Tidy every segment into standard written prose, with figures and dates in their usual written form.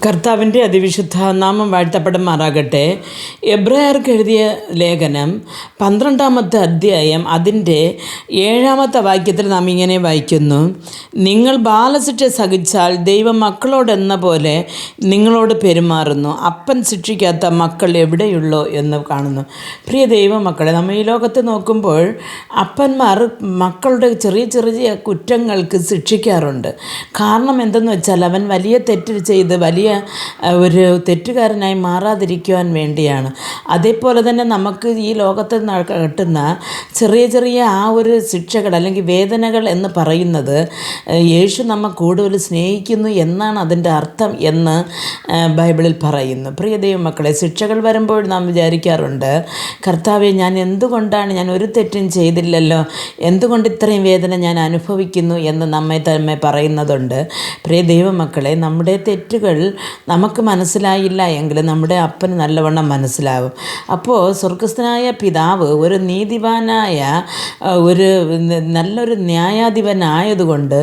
കർത്താവിൻ്റെ അതിവിശുദ്ധ നാമം വാഴ്ത്തപ്പെടുമാറാകട്ടെ. എബ്രായർക്ക് എഴുതിയ ലേഖനം 12-ാമത്തെ അധ്യായം അതിൻ്റെ 7-ാമത്തെ വാക്യത്തിൽ നാം ഇങ്ങനെ വായിക്കുന്നു: നിങ്ങൾ ബാലശിക്ഷ സഹിച്ചാൽ ദൈവം മക്കളോടെന്ന പോലെ നിങ്ങളോട് പെരുമാറുന്നു. അപ്പൻ ശിക്ഷിക്കാത്ത മക്കൾ എവിടെയുള്ളോ എന്ന് കാണുന്നു. പ്രിയ ദൈവമക്കളെ, നമ്മൾ ഈ ലോകത്ത് നോക്കുമ്പോൾ അപ്പന്മാർ മക്കളുടെ ചെറിയ ചെറിയ കുറ്റങ്ങൾക്ക് ശിക്ഷിക്കാറുണ്ട്. കാരണം എന്തെന്ന് വെച്ചാൽ അവൻ വലിയ തെറ്റ് ചെയ്ത് വലിയ ഒരു തെറ്റുകാരനായി മാറാതിരിക്കുവാൻ വേണ്ടിയാണ്. അതേപോലെ തന്നെ നമുക്ക് ഈ ലോകത്ത് കിട്ടുന്ന ചെറിയ ചെറിയ ആ ഒരു ശിക്ഷകൾ അല്ലെങ്കിൽ വേദനകൾ എന്ന് പറയുന്നത് യേശു നമ്മെ കൂടുതൽ സ്നേഹിക്കുന്നു എന്നാണ് അതിൻ്റെ അർത്ഥം എന്ന് ബൈബിളിൽ പറയുന്നു. പ്രിയ ദൈവമക്കളെ, ശിക്ഷകൾ വരുമ്പോൾ നാം വിചാരിക്കാറുണ്ട്, കർത്താവെ, ഞാൻ ഒരു തെറ്റും ചെയ്തില്ലല്ലോ, എന്തുകൊണ്ട് ഇത്രയും വേദന ഞാൻ അനുഭവിക്കുന്നു എന്ന് നമ്മെ തന്നെ പറയുന്നതുണ്ട്. പ്രിയ ദൈവമക്കളെ, നമ്മുടെ തെറ്റുകൾ നമുക്ക് മനസ്സിലായില്ല എങ്കിൽ നമ്മുടെ അപ്പന് നല്ലവണ്ണം മനസ്സിലാവും. അപ്പോൾ സ്വർഗസ്ഥനായ പിതാവ് ഒരു നീതിവാനായ നല്ലൊരു ന്യായാധിപനായതുകൊണ്ട്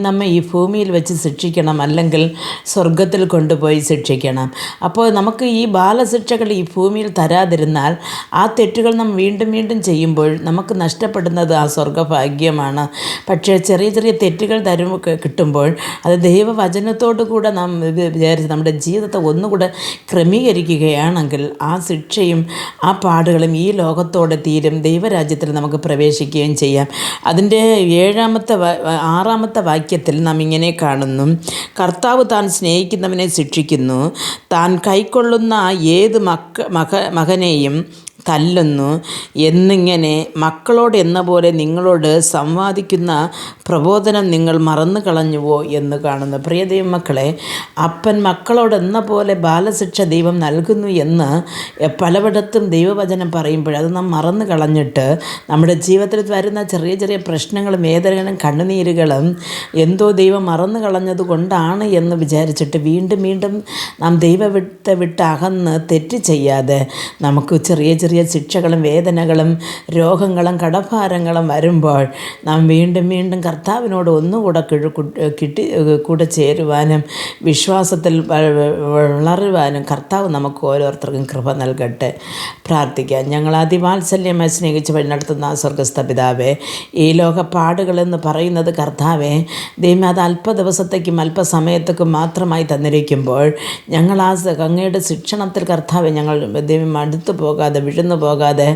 നമ്മെ ഈ ഭൂമിയിൽ വെച്ച് ശിക്ഷിക്കണം, അല്ലെങ്കിൽ സ്വർഗത്തിൽ കൊണ്ടുപോയി ശിക്ഷിക്കണം. അപ്പോൾ നമുക്ക് ഈ ബാലശിക്ഷകൾ ഈ ഭൂമിയിൽ തരാതിരുന്നാൽ ആ തെറ്റുകൾ നാം വീണ്ടും വീണ്ടും ചെയ്യുമ്പോൾ നമുക്ക് നഷ്ടപ്പെടുന്നത് ആ സ്വർഗഭാഗ്യമാണ്. പക്ഷേ ചെറിയ ചെറിയ തെറ്റുകൾ കിട്ടുമ്പോൾ അത് ദൈവവചനത്തോടു കൂടെ നാം വിചാരിച്ച് നമ്മുടെ ജീവിതത്തെ ഒന്നുകൂടെ ക്രമീകരിക്കുകയാണെങ്കിൽ ആ ശിക്ഷയും ആ പാടുകളും ഈ ലോകത്തോടെ തീരും, ദൈവരാജ്യത്തിൽ നമുക്ക് പ്രവേശിക്കുകയും ചെയ്യാം. അതിൻ്റെ 6-ാമത്തെ വാക്യത്തിൽ നാം ഇങ്ങനെ കാണുന്നു: കർത്താവ് താൻ സ്നേഹിക്കുന്നവനെ ശിക്ഷിക്കുന്നു, താൻ കൈക്കൊള്ളുന്ന ഏത് മകനെയും തല്ലുന്നു എന്നിങ്ങനെ മക്കളോട് എന്ന പോലെ നിങ്ങളോട് സംവാദിക്കുന്ന പ്രബോധനം നിങ്ങൾ മറന്നു കളഞ്ഞുവോ എന്ന് കാണുന്നു. പ്രിയ ദൈവമക്കളെ, അപ്പൻ മക്കളോടെന്ന പോലെ ബാലശിക്ഷ ദൈവം നൽകുന്നു എന്ന് പലയിടത്തും ദൈവവചനം പറയുമ്പോൾ അത് നാം മറന്നു കളഞ്ഞിട്ട് നമ്മുടെ ജീവിതത്തിൽ വരുന്ന ചെറിയ ചെറിയ പ്രശ്നങ്ങളും വേദനകളും കണ്ണുനീരുകളും എന്തോ ദൈവം മറന്നു കളഞ്ഞത് കൊണ്ടാണ് എന്ന് വിചാരിച്ചിട്ട് വീണ്ടും വീണ്ടും നാം ദൈവത്തെ വിട്ട് അകന്ന് തെറ്റ് ചെയ്യാതെ നമുക്ക് ചെറിയ ചെറിയ ശിക്ഷകളും വേദനകളും രോഗങ്ങളും കടഭാരങ്ങളും വരുമ്പോൾ നാം വീണ്ടും വീണ്ടും കർത്താവിനോട് ഒന്നുകൂടെ കൂടെ ചേരുവാനും വിശ്വാസത്തിൽ വളരുവാനും കർത്താവ് നമുക്ക് ഓരോരുത്തർക്കും കൃപ നൽകട്ടെ. പ്രാർത്ഥിക്കാം. ഞങ്ങൾ അതിവാത്സല്യമായി സ്നേഹിച്ച് വഴി നടത്തുന്ന സ്വർഗസ്ഥ പിതാവേ, ഈ ലോകപ്പാടുകളെന്ന് പറയുന്നത് കർത്താവേ, ദൈവം അത് അല്പ ദിവസത്തേക്കും അല്പസമയത്തേക്കും മാത്രമായി തന്നിരിക്കുമ്പോൾ ഞങ്ങൾ അങ്ങയുടെ ശിക്ഷണത്തിൽ കർത്താവെ ഞങ്ങൾ ദൈവം അടുത്തു പോകാതെ വിഴുന്നു പോകാതെ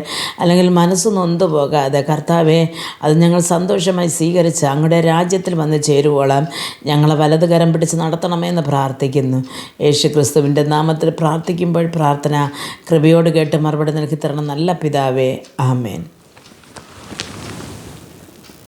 അല്ലെങ്കിൽ മനസ്സ് നൊന്തു പോകാതെ കർത്താവെ അത് ഞങ്ങൾ സന്തോഷമായി സ്വീകരിച്ച് അങ്ങയുടെ രാജ്യത്തിൽ വന്ന് ചേരുവോളാം ഞങ്ങളെ വലത് കരം പിടിച്ച് നടത്തണമെന്ന് പ്രാർത്ഥിക്കുന്നു. യേശു ക്രിസ്തുവിൻ്റെ നാമത്തിൽ പ്രാർത്ഥിക്കുമ്പോൾ പ്രാർത്ഥന കൃപയോട് കേട്ട് മറുപടി നൽകി തരണം നല്ല പിതാവേ. ആമേൻ.